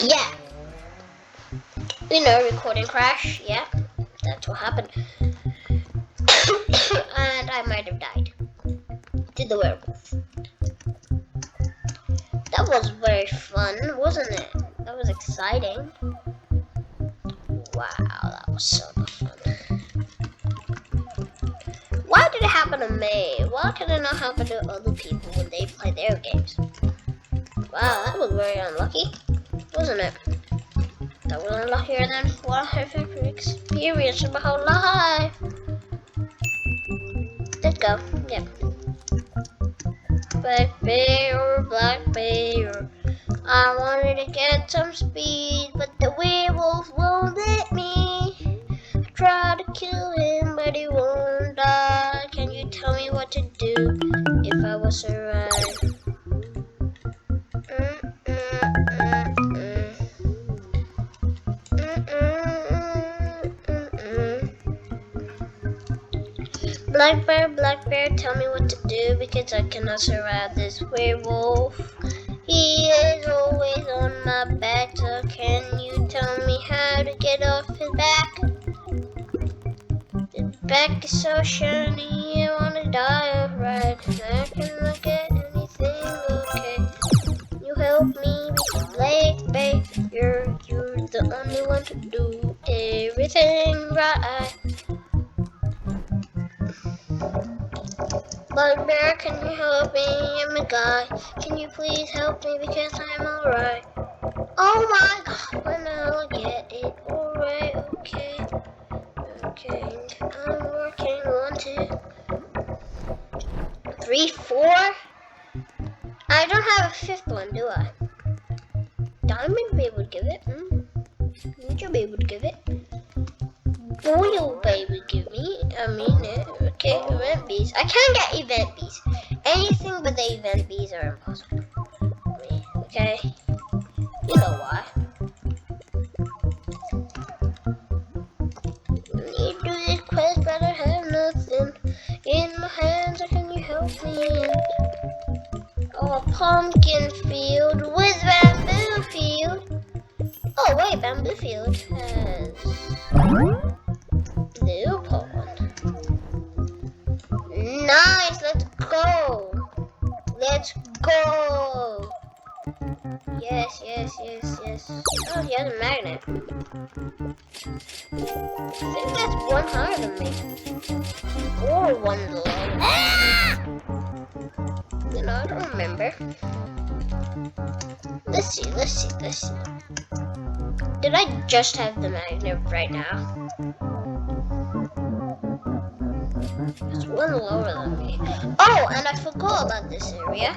Yeah. You know, recording crash. Yeah, that's what happened. And I might have died to the werewolf. That was very fun, wasn't it? That was exciting. Wow, that was so much fun. Why did it happen to me? Why can it not happen to other people when they play their games? Wow, that was very unlucky, wasn't it? That was unluckier than what I've ever experienced in my whole life. Let's go. Yep. Black bear, black bear. I wanted to get some speed, but the werewolf won't let me. I tried to kill him, but he won't die. Can you tell me what to do if I was survived? Black bear, tell me what to do because I cannot survive this werewolf. He is always on my back, so can you tell me how to get off his back? His back is so shiny, I wanna die alright. I cannot get anything okay. You help me with Black Bear, you're the only one to do everything right. Black Bear, can you help me? I'm a guy. Can you please help me because I'm alright? Oh my god, when I'll get it alright, okay. Okay, I'm working 1, 2, 3, 4. I don't have a 5th one, do I? Diamond be able to give it. Would you be able to give it? Boyle baby give me. I mean it. Okay, event bees. I can't get event bees. Anything but the event bees are impossible for me. Okay? You know why. You do this quest, but I have nothing in my hands. So can you help me? Oh, pumpkin field with bamboo field. Oh wait, bamboo field has blue pond. Nice, let's go. Let's go. Yes. Oh, he has a magnet. I think that's one higher than me. Or one lower. You know, I don't remember. Let's see. Did I just have the magnet right now? It's one lower than me. Oh, and I forgot about this area.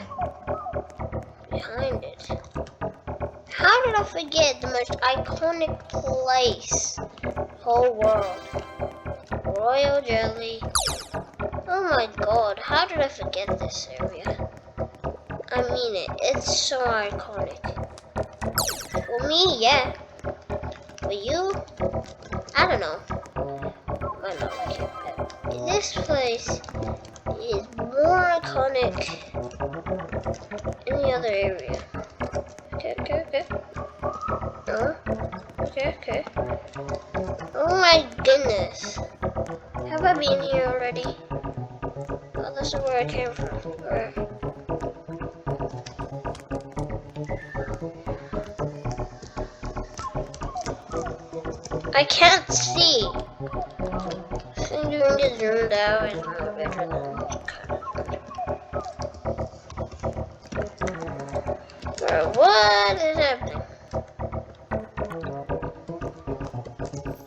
Behind it. How did I forget the most iconic place? Whole world. Royal jelly. Oh my god, how did I forget this area? I mean it, it's so iconic. For me, yeah. For you, I don't know. Might not like it, but this place is more iconic in the other area. Okay. Oh, okay. Oh my goodness. Have I been here already? Oh, this is where I came from. Alright. I can't see. I think doing it zoomed out is more better than Alright, what is happening?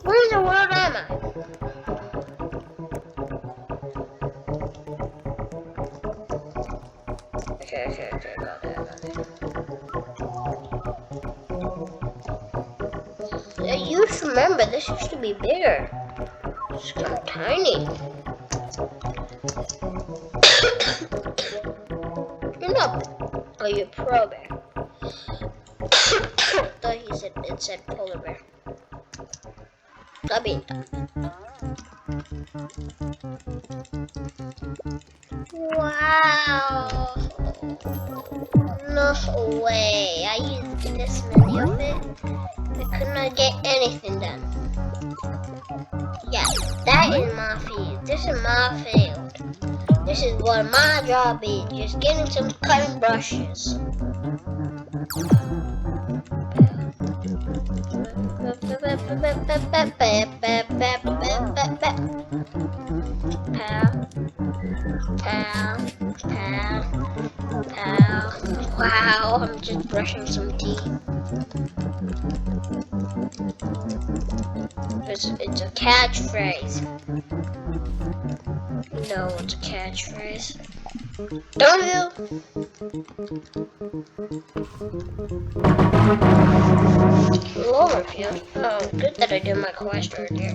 Where in the world am I? Okay, got it. I used to remember this used to be bigger. It's kind of tiny. You're not. Oh, you're pro bear. Thought it said polar bear. Wow. No way. I used this many of it. I could not get anything done. Yeah, that is my field. This is my field. This is what my job is. Just getting some cutting brushes. Wow, I'm just brushing some teeth. It's a catchphrase. No, it's a catchphrase. Don't you? Cloverfield. Oh, good that I did my quest earlier.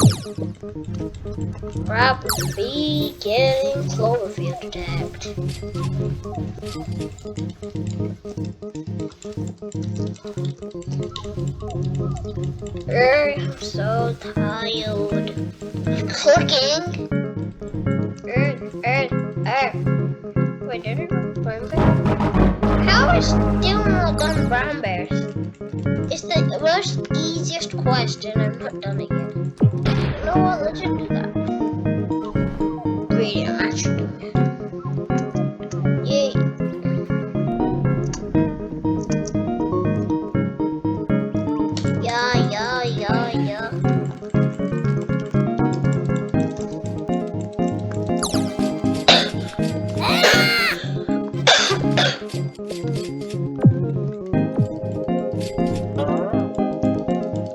Probably getting Cloverfield attacked. I'm so tired. Cooking. Wait, did I do brown bear? How is still not done brown bears? It's the most easiest quest and I'm not done it yet. You know what? Let's just do that. Wait, I'm actually doing it. Yay. Yeah.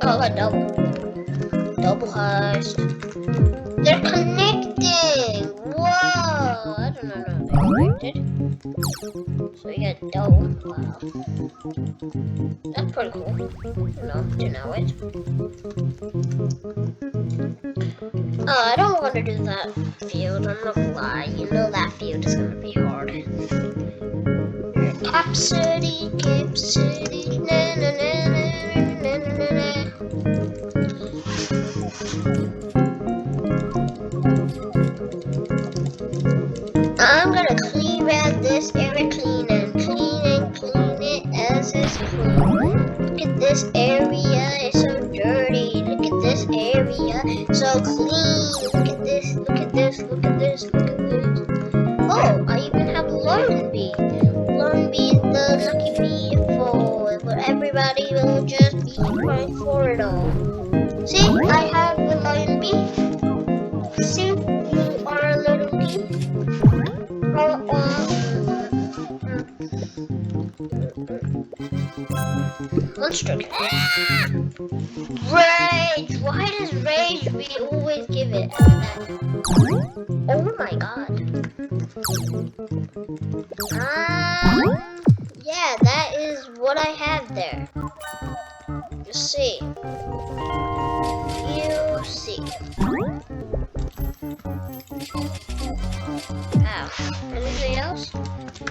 Oh, double heist. They're connecting. Whoa! I don't know. They're connected. So you got double. Wow. That's pretty cool. No, didn't know it. Oh, I don't want to do that field. I'm not gonna lie. You know that field is gonna be hard. Cap City, na na na na na na na. I'm gonna clean out this area, clean it as it's clean. Look at this area, it's so dirty. Look at this area, so clean. Look at this. Oh, I even have Lone Bee. Lone Bee is the lucky bee but everybody will just be crying for it all. See, I have the Lion Bee. See, you are a little bee. Monster. Rage! Why does Rage we always give it Oh my god. Yeah, that is what I have there. You see. Ow. Anything else?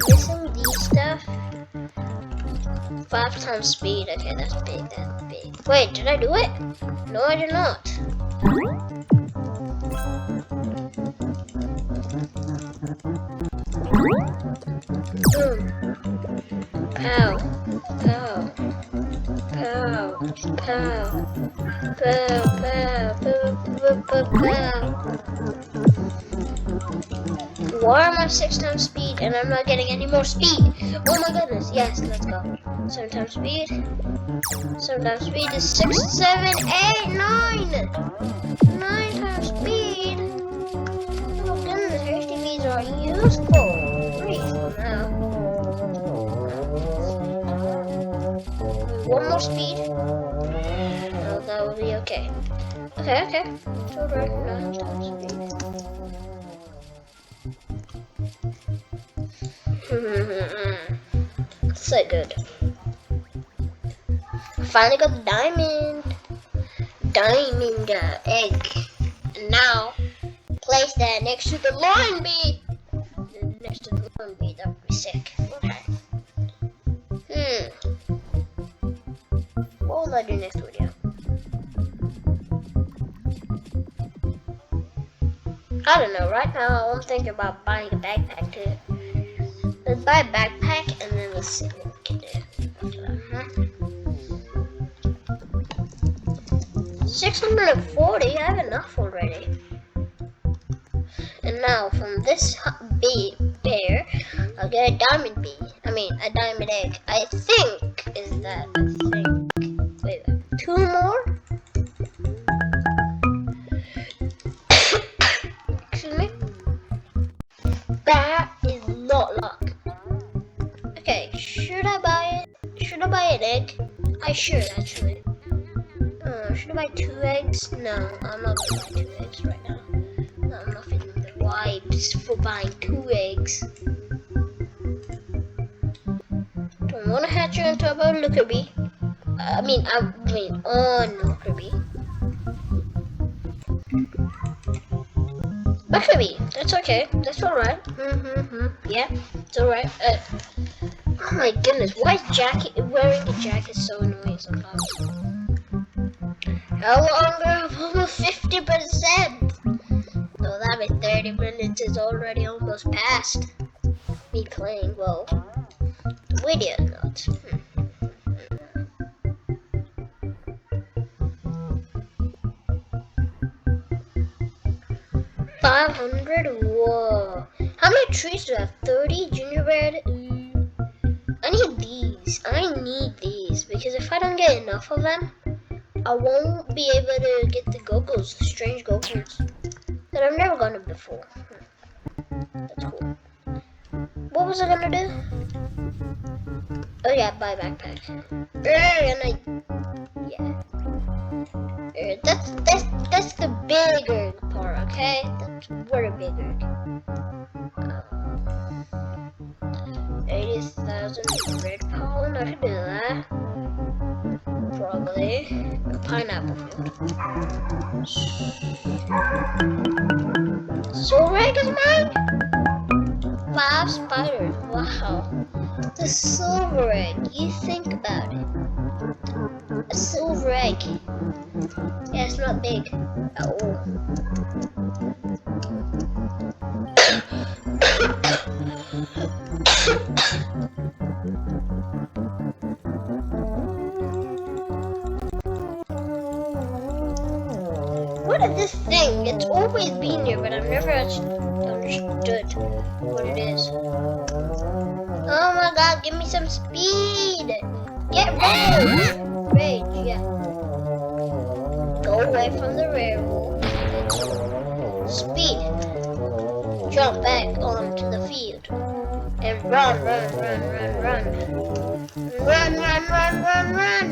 Missing these stuff? 5 times speed. Okay, that's big. Wait, did I do it? No, I did not. Boom. Pow. Why am I 6 times speed and I'm not getting any more speed? Oh my goodness, yes, let's go. 7 times speed. 7 times speed is 6, 7, 8, 9! 9 times speed! Oh goodness, HTVs are useful. Pretty useful now. One more speed. Oh, that will be okay. Okay. It's alright, 9 times speed. So good. Finally got the diamond egg. And now place that next to the Lion Bee. Next to the Lion Bee, that would be sick. Okay. What will I do next video? I don't know. Right now, I'm thinking about buying a backpack too. Let's buy a backpack and then let's see what we can do after that. 640, I have enough already. And now from this bear, I'll get a diamond bee. I mean, a diamond egg. I think is that. I think. Wait, 2 more? Excuse me. That is not luck. Okay, should I buy it? Should I buy an egg? I should actually. Should I buy 2 eggs? No, I'm not gonna buy 2 eggs right now. No, I'm not feeling the vibes for buying 2 eggs. Don't want to hatch on top of Looker Bee. I mean on Looker Bee. Looker Bee, that's okay. That's alright. Yeah, it's alright. Oh my goodness, why is wearing a jacket so annoying sometimes? How long are almost 50%? So that means 30 minutes is already almost past me playing. Well, the video is not. 500? Whoa. How many trees do I have? 30? Gingerbread? I need these. I need these. Because if I don't get enough of them, I won't be able to get the goggles, the strange goggles that I've never gotten before. That's cool. What was I gonna do? Oh yeah, buy backpack. That's the bigger part, okay? That's way bigger. 80,000 red pollen, I can do that. Probably. A pineapple field. Silver egg is mine? 5 spiders, wow. The silver egg, you think about it. A silver egg. Yeah, it's not big at all. What is this thing? It's always been here, but I've never actually understood what it is. Oh my god, give me some speed! Get rage! Rage, yeah. Go away from the railroad. Speed. Jump back onto the field. And run. Run.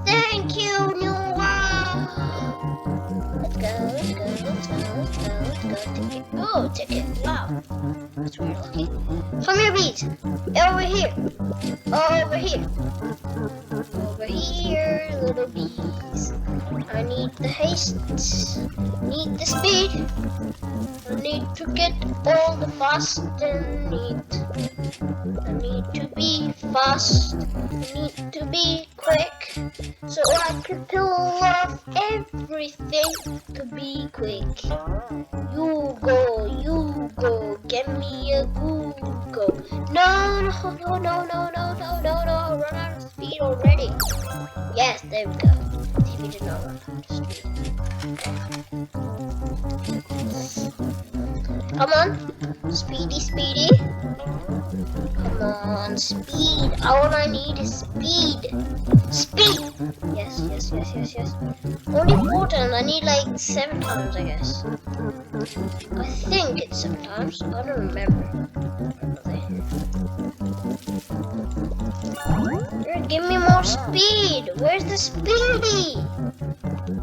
Thank you, new world. Let's go. Ticket. Wow. That's weird looking. Come here, bees. Over here. Over here, little bees. I need the haste. Need the speed. I need to get all the fast and neat. I need to be fast. I need to be quick. So I can pull off everything to be quick. You go. Get me a good go. No. Run out of speed already. Yes, there we go. TV did not run out of speed. Come on. Speedy. Come on, speed. All I need is speed. Speed! Yes. Only 4 times. I need like 7 times, I guess. I think it's 7 times. I don't remember. Give me more speed. Where's the speedy?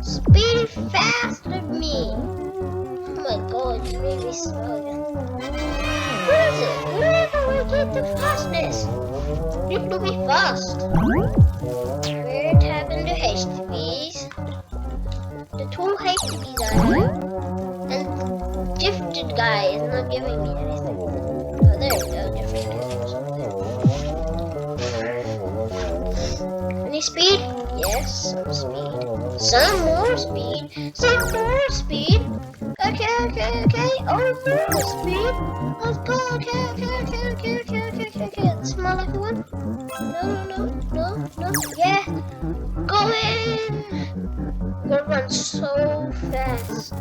Speedy faster than me. Oh my god, you made me slow again. Where is it? Where do I get the fastness? You need to be fast. Where happened to hasty bees? The 2 hasty bees I have. And gifted guy is not giving me anything. Oh, there we go, gifted guy. Any speed? Yes, some speed. Some more speed. Okay. Oh, more speed. Let's go. Okay. Small lucky one. No. Yeah. Go in. Go run so fast.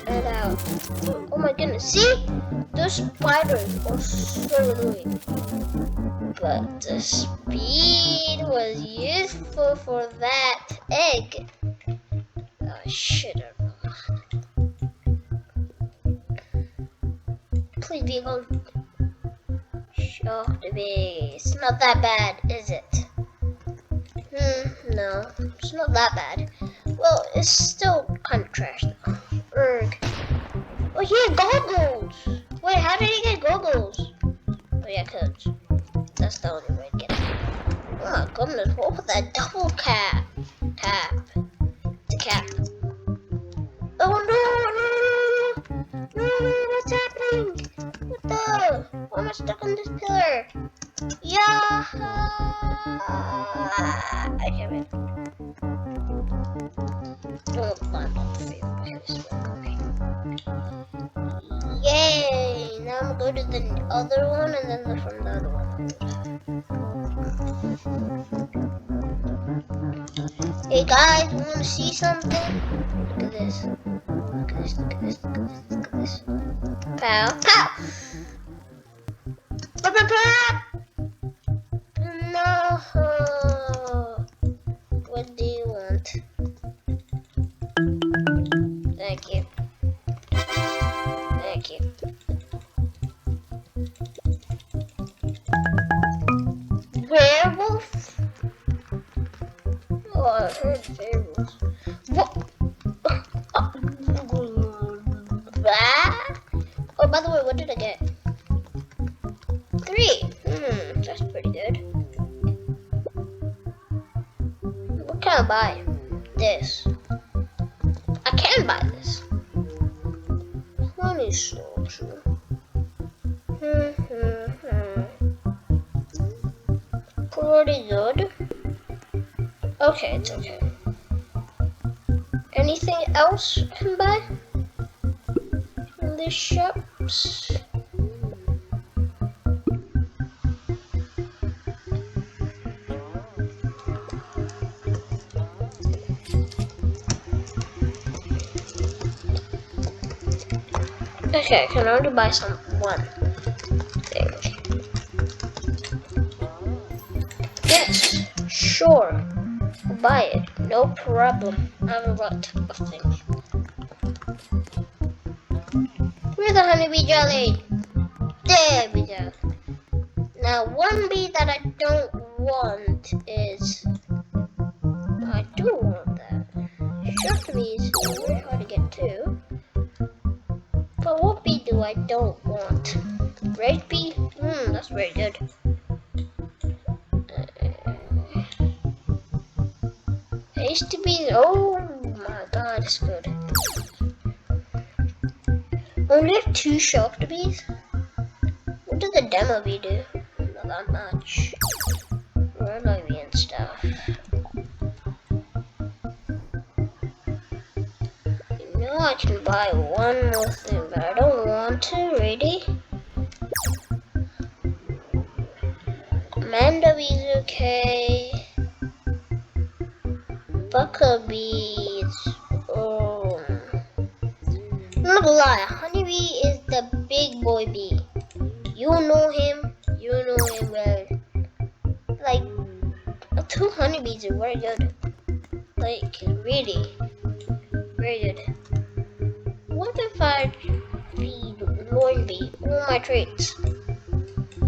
Get out. Oh my goodness. See? Those spiders are so annoying. But the speed was useful for that egg. Oh shit. Please be gone. Shock the base. It's not that bad, is it? No, it's not that bad. Well, it's still kind of trash though. Erg. Oh yeah, goggles! Wait, how did he get goggles? Oh yeah, cause that's the only way to get it. Oh my goodness, what was that double cap? It's a cap. Oh no, what's happening? What the? Why am I stuck on this pillar? Yeah! I can't wait. Oh, climb up the field. Yay! Now I'm going to go to the other one and then from the other one. Hey guys, want to see something? Look at this. Look at this, look at this, look at this, look at this. Pow, pow! Pow, pow, pow! No! What do you want? Thank you. Thank you. Werewolf? Oh, I heard werewolves. What? Oh, by the way, what did I get? 3. That's pretty good. What can I buy? This. I can buy this. Honey soldier. Pretty good. Okay, it's okay. Anything else I can buy from these shops? Okay, I can only buy one thing. Yes, sure. I'll buy it. No problem. I have a lot of things. Where's the honeybee jelly? There we go. Now, one bee that I don't want is... I do want that. Shock bees are very hard to get to. But what bee do I don't want? Red bee? That's very good. Hasty bees? Oh my god, it's good. Only have 2 shocked bees? What does the demo bee do? Not that much. Where am I and stuff? I can buy one more thing, but I don't want to, really. Amanda bees okay. Buckabees. Oh. I'm not gonna lie, honeybee is the big boy bee. You know him well. Like, 2 honeybees are very good. Like, really. Very good. What if I feed Lord Bee all my traits?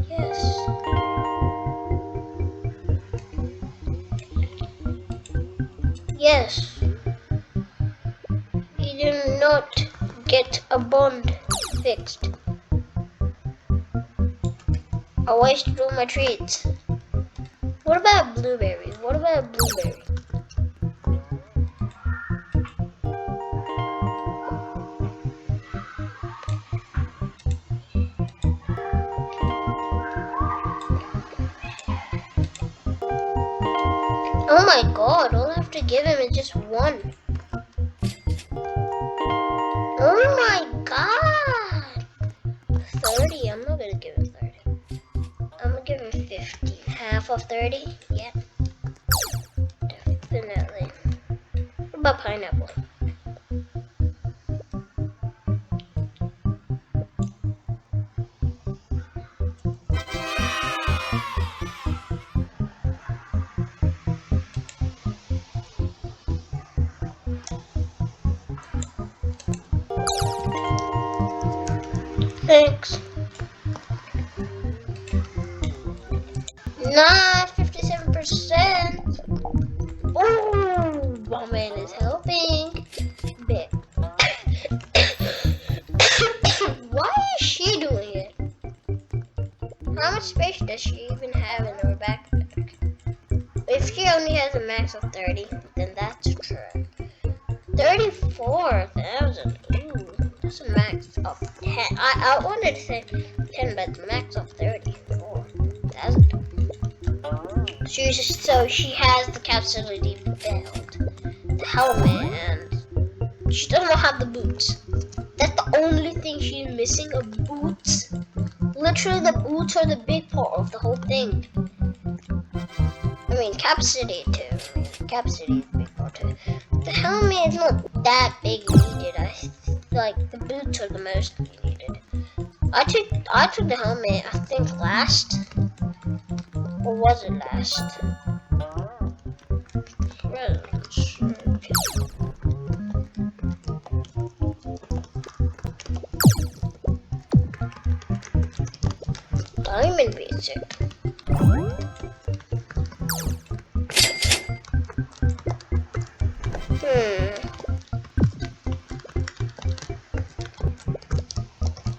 Yes. Yes. You do not get a bond fixed. I wasted all my treats. What about blueberry? What about blueberry? Oh my god, all I have to give him is just 1. Oh my god! 30, I'm not gonna give him 30. I'm gonna give him 50. Half of 30? Yep. Definitely. What about pineapple? Thanks. Nah, 57%. Oh, my man is helping. Bit. Why is she doing it? How much space does she even have in her backpack? If she only has a max of 30, then that's true. 34,000. Ooh, that's a max of 10. I wanted to say 10, but the max of 34,000. So she has the capacity belt, the helmet, and she doesn't have the boots. That's the only thing she's missing, are boots. Literally, the boots are the big part of the whole thing. I mean, capacity too. Capacity is a big part too. The helmet is not that big needed. I like the boots are the most needed. I took the helmet. I think last, or was it last? Diamond basic.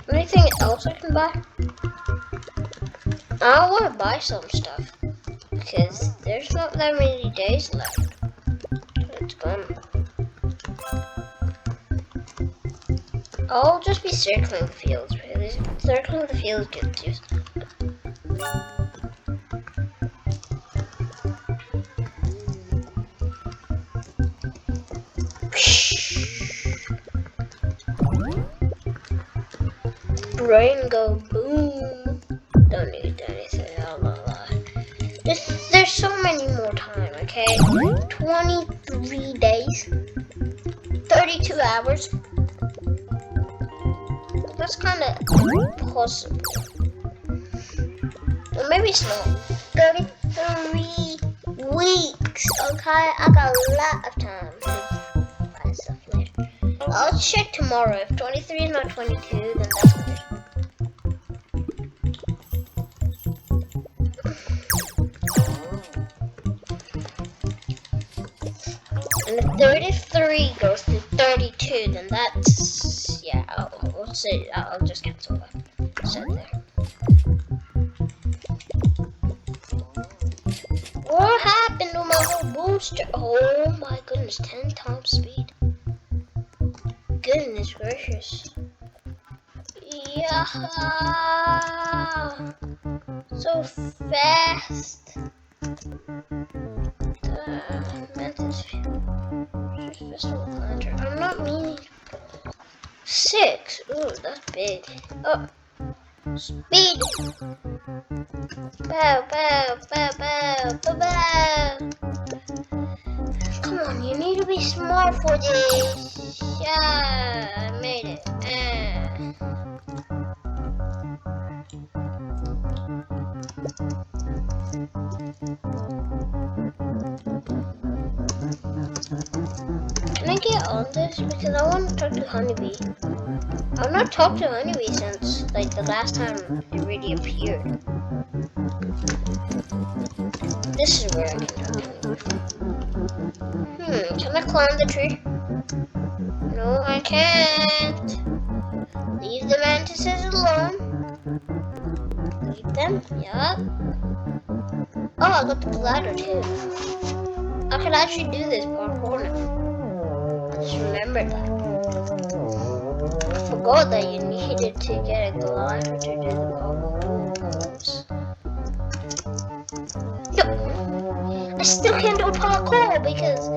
Anything else I can buy? I want to buy some stuff because there's not that many days left. It's gone. I'll just be circling the fields because circling the fields gets you. Brain go boom. Don't need anything. There's so many more time, okay? 23 days. 32 hours. That's kind of possible. Well, maybe it's not. 33 weeks, okay? I got a lot of time to buy stuff later. I'll check tomorrow. If 23 is not 22, then that's good. And if 33 goes to 32, then that's, yeah, I'll just cancel that. Set there. What happened to my whole booster? Oh my goodness, 10 times speed. Goodness gracious. Yeah. So fast. I'm not meaning 6. Ooh, that's big. Oh, speed. Bow, bow, bow, bow, bow, bow. Come on, you need to be smart for this. Yeah, I made it. Can I get on this? Because I want to talk to Honeybee. I've not talked to Honeybee since like the last time it really appeared. This is where I can talk to Honeybee. Can I climb the tree? No, I can't. Leave the mantises alone. Leave them, yup. Oh, I got the ladder too. I can actually do this parkour now. I just remembered that. I forgot that you needed to get a glider to do the parkours. No, I still can't do parkour because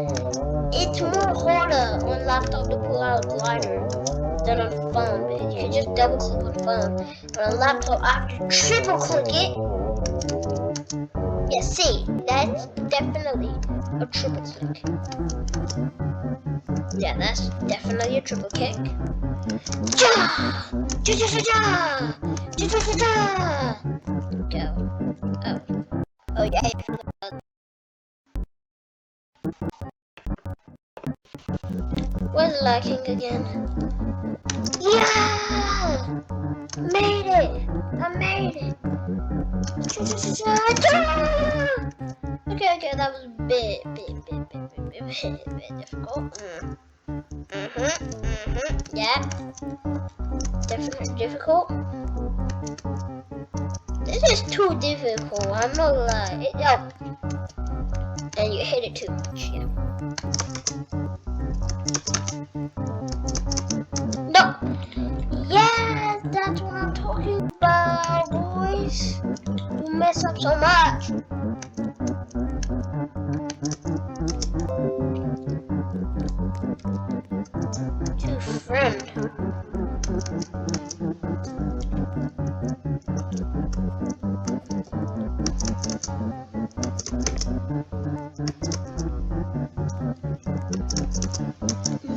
it's more harder on laptop to pull out a glider than on phone. Because you can just double click on phone, but on laptop I have to triple click it. Yeah, see, that's definitely a triple kick. Yeah, that's definitely a triple kick. Ja! Ja, ja, ja, ja! Ja, ja, ja, ja! Go. Oh. Oh, yeah, I forgot about that. Where's lacking again? Yeah! Made it! I made it! Ja, ja, ja, ja! Okay, that was a bit difficult. Yeah. Definitely difficult. This is too difficult, I'm not gonna lie. Oh. And you hit it too much, yeah. No! Yes, that's what I'm talking about, boys. You mess up so much. To friend.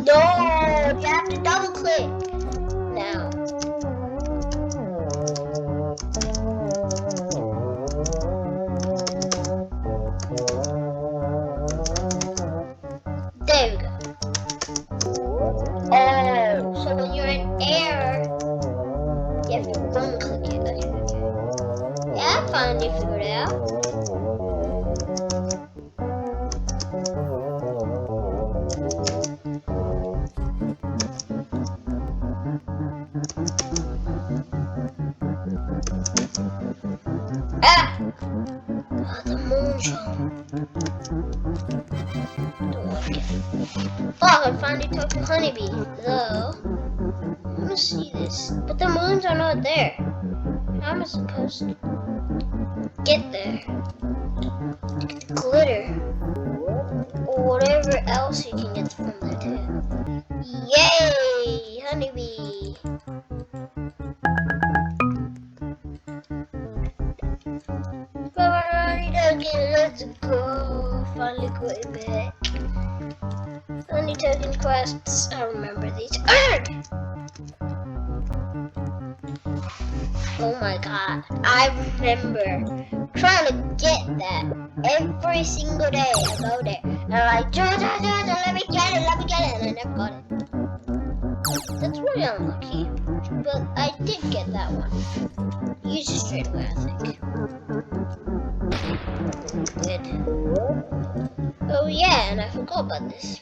No, you have to double click. Now. There we go. Oh, so when you're in air, you have to one click it. Okay. Yeah, I finally figured it out. Ah! Oh, the moonshine. Oh, I finally talked to Honeybee, though. I want to see this. But the moons are not there. How am I supposed to get there? To get the glitter. Or whatever else you can get from there, too. Yay! Honeybee! Let's go. Finally going back. Only token quests. I remember these. Oh my god. I remember trying to get that every single day. I go there. And I'm like, let me get it. And I never got it. That's really unlucky. But I did get that one. Use it straight away, I think. Good. Oh yeah, and I forgot about this.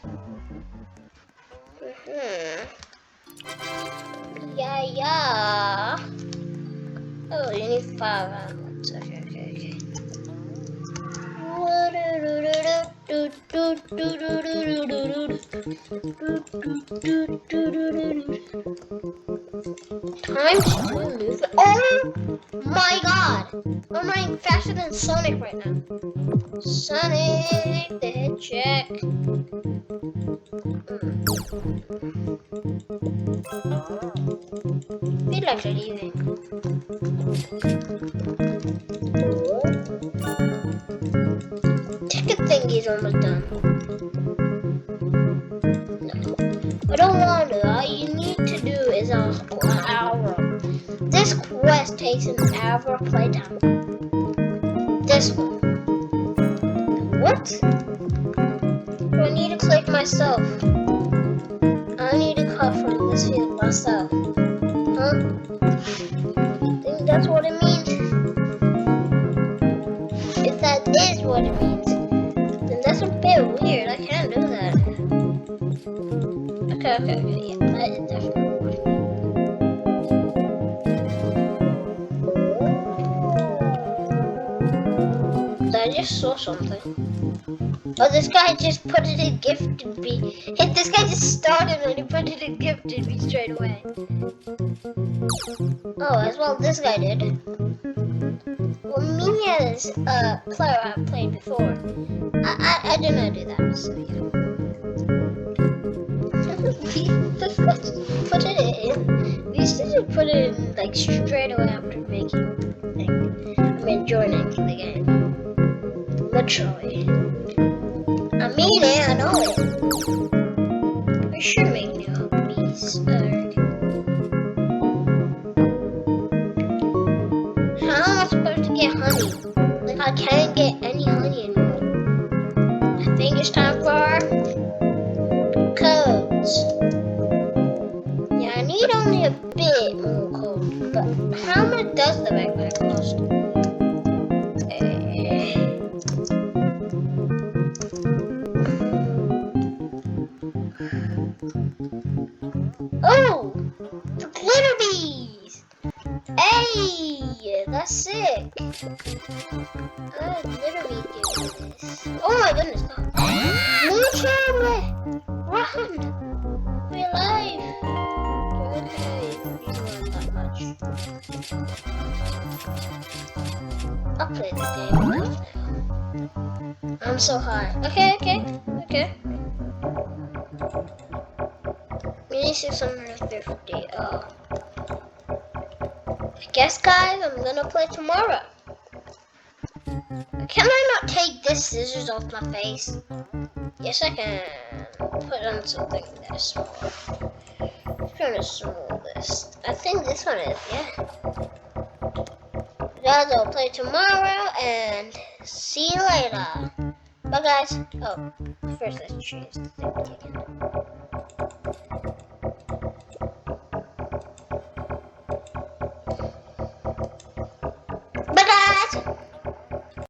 Yeah. Oh, you need 5 almonds. Okay. Time to move. Oh my god! I'm running faster than Sonic right now. Sonic the Hedgehog. Feel like leaving. Ticket thingy's almost done. No, I don't want to. All you need to do is an hour. This quest takes an hour playtime. This one. What? Do I need to click myself? I need to cut from this field myself. Huh? I think that's what it means. If that is what it means, then that's a bit weird. I can't do that. Okay, yeah, that is definitely. I just saw something. Oh, this guy just put it in gifted me. This guy just started and he put it in gifted me straight away. Oh, as well this guy did. Well, me as a player I've played before, I did not do that, so yeah. Put it in. We used to put it in like straight away after making, joining the game. Literally. I mean it, I know it. I should make new hobbies. How am I supposed to get honey? Like, I can't get any honey anymore. I think it's time for codes. Yeah, I need only a bit more code, but how much does the backpack cost? Oh! The glitter bees! Hey! That's sick! Glitter bees give me this. Oh my goodness! Lucha! Run! For your life! Okay, you don't run that much. I'll play the game enough now. I'm so high. Okay. We need 650. Oh. I guess, guys, I'm gonna play tomorrow. Can I not take this scissors off my face? Yes, I can. Put on something that's small. Which one is smallest? I think this one is, yeah. Guys, I'll play tomorrow and see you later. Bye, guys. Oh, first let's change the thing again.